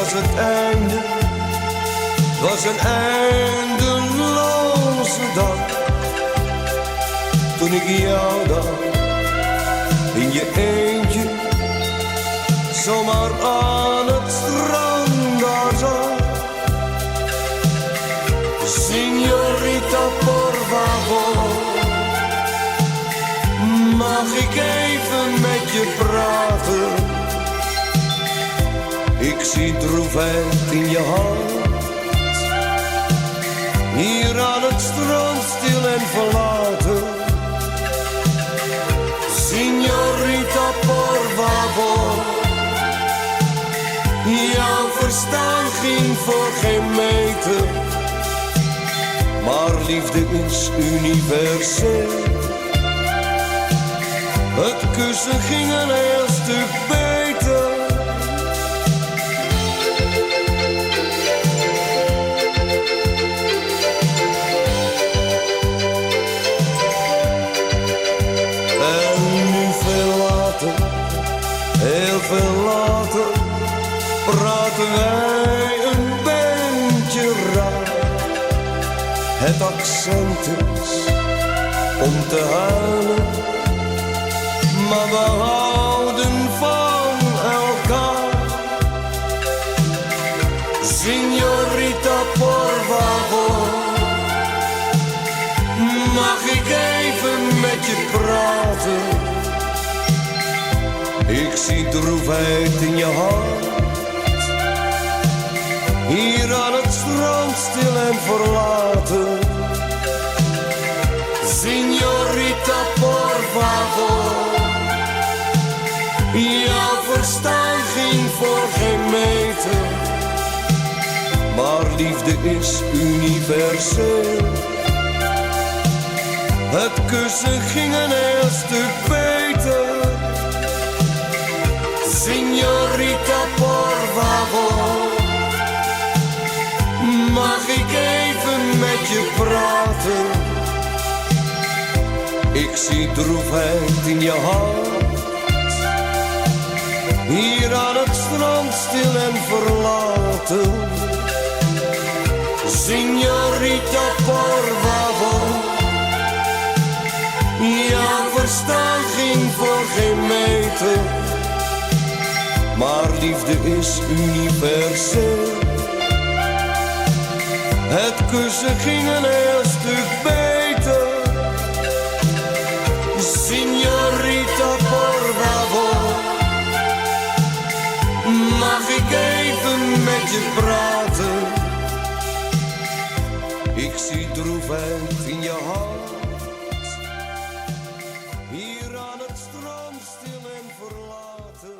was het einde, het was een eindeloze dag. Toen ik jou daar in je eentje zomaar aan het strand daar zag. Signorita, por favor, mag ik even met je praten? Ik zie droefheid in je hart, hier aan het strand stil en verlaten. Signorita, por favor, jouw verstaan ging voor geen meter. Maar liefde is universeel. Het kussen ging een heel stuk beter. En nu veel later, heel veel later, praten wij een beetje raar. Het accent is om te huilen, maar we houden van elkaar. Signorita, por favor, mag ik even met je praten? Ik zie droefheid in je hart, hier aan het strand stil en verlaten. Signorita, por favor, jouw verstaan ging voor geen meter. Maar liefde is universeel. Het kussen ging een heel stuk beter. Signorita, por favor, mag ik even met je praten? Ik zie droefheid in je hart, hier aan het strand stil en verlaten. Signorita, por favor, jouw verstaan ging voor geen meter. Maar liefde is universeel. Het kussen ging een heel stuk beter. Signorita, por favor, mag ik even met je praten? Ik zie droefheid in je hart, hier aan het strand stil en verlaten.